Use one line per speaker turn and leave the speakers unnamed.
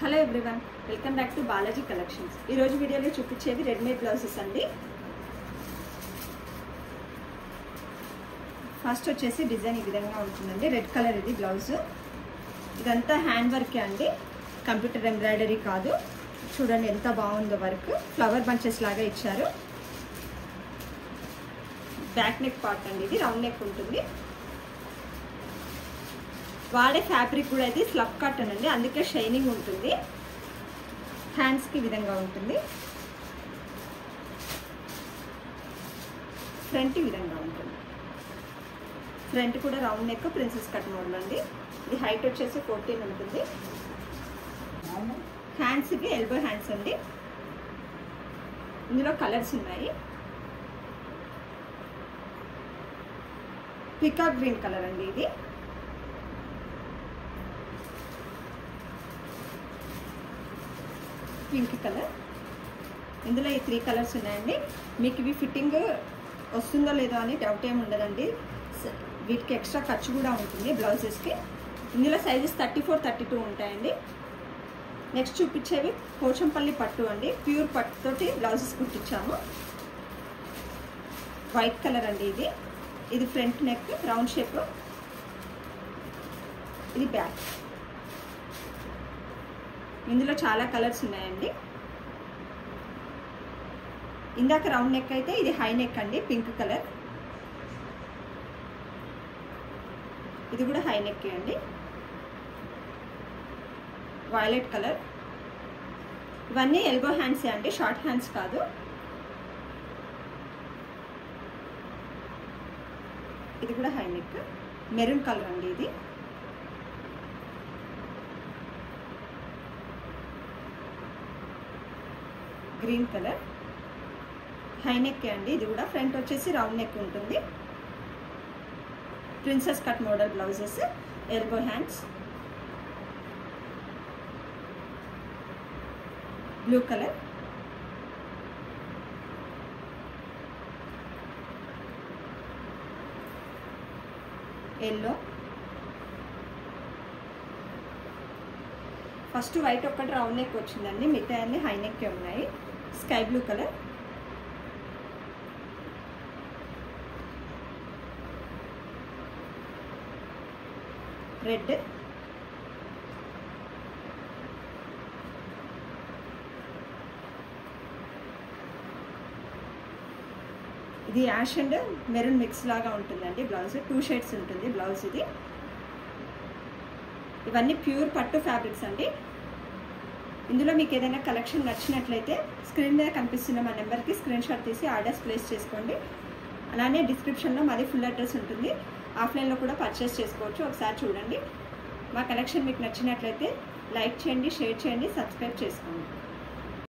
Hello everyone, welcome back to Balaji collections. ఈ రోజు వీడియోలో చూపించేది రెడీమేడ్ బ్లౌజెస్ అండి. ఫస్ట్ వచ్చేసి డిజైన్ ఈ విధంగా ఉంటుందండి. రెడ్ కలర్ ఇది బ్లౌజ్. ఇదంతా హ్యాండ్ వర్కే అండి, కంప్యూటర్ ఎంబ్రాయిడరీ కాదు. చూడండి ఎంత బాగుందో వర్క్. ఫ్లవర్ బంచెస్ లాగా ఇచ్చారు. బ్యాక్ నెక్ పార్ట్ అండి, ఇది రౌండ్ నెక్ ఉంటుంది. వాడే ఫ్యాబ్రిక్ కూడా అయితే స్లబ్ కాటన్ అండి, అందుకే షైనింగ్ ఉంటుంది. హ్యాండ్స్కి విధంగా ఉంటుంది. ఫ్రంట్ ఈ విధంగా ఉంటుంది. ఫ్రంట్ కూడా round neck princess cut model అండి. ఇది హైట్ వచ్చేసి 14 ఉంటుంది. హ్యాండ్స్కి ఎల్బో హ్యాండ్స్ అండి. ఇందులో కలర్స్ ఉన్నాయి. పికాక్ గ్రీన్ కలర్ అండి, ఇది పింక్ కలర్. ఇందులో ఈ 3 కలర్స్ ఉన్నాయండి. మీకు ఇవి ఫిట్టింగ్ వస్తుందో లేదో అని డౌట్ ఏమి ఉండదండి. వీటికి ఎక్స్ట్రా ఖర్చు కూడా ఉంటుంది బ్లౌజెస్కి. ఇందులో సైజెస్ 34, 32 ఉంటాయండి. నెక్స్ట్ చూపించేవి పోచంపల్లి పట్టు అండి. ప్యూర్ పట్టుతోటి బ్లౌజెస్ కుట్టించాము. వైట్ కలర్ అండి, ఇది ఫ్రంట్ నెక్ రౌండ్ షేప్, ఇది బ్యాక్. ఇందులో చాలా కలర్స్ ఉన్నాయండి. ఇందాక రౌండ్ నెక్ అయితే ఇది హై నెక్ అండి, పింక్ కలర్. ఇది కూడా హై నెక్ అండి, వైలెట్ కలర్. ఇవన్నీ ఎల్బో హ్యాండ్సే అండి, షార్ట్ హ్యాండ్స్ కాదు. ఇది కూడా హై నెక్, మెరూన్ కలర్ అండి. ఇది గ్రీన్ కలర్, హై నెక్ అండి. ఇది కూడా ఫ్రంట్ వచ్చేసి రౌండ్ నెక్ ఉంటుంది. Princess cut model blouses, elbow hands. Blue colour, yellow. First white ఒక్కటి రౌండ్ నెక్ వచ్చిందండి, మిగతా అన్ని హై నెక్ ఉన్నాయి. స్కై బ్లూ కలర్, రెడ్, ఇది యాష్ అండ్ మెరూన్ మిక్స్ లాగా ఉంటుందండి బ్లౌజ్. 2 షేడ్స్ ఉంటుంది బ్లౌజ్ ఇది. ఇవన్నీ ప్యూర్ పట్టు ఫ్యాబ్రిక్స్ అండి. ఇందులో మీకు ఏదైనా కలెక్షన్ నచ్చినట్లయితే స్క్రీన్ మీద కనిపిస్తున్న మా నెంబర్కి స్క్రీన్ షాట్ తీసి ఆర్డర్స్ ప్లేస్ చేసుకోండి. అలానే డిస్క్రిప్షన్లో మాది ఫుల్ అడ్రస్ ఉంటుంది. ఆఫ్లైన్లో కూడా పర్చేస్ చేసుకోవచ్చు, ఒకసారి చూడండి. మా కలెక్షన్ మీకు నచ్చినట్లయితే లైక్ చేయండి, షేర్ చేయండి, సబ్స్క్రైబ్ చేసుకోండి.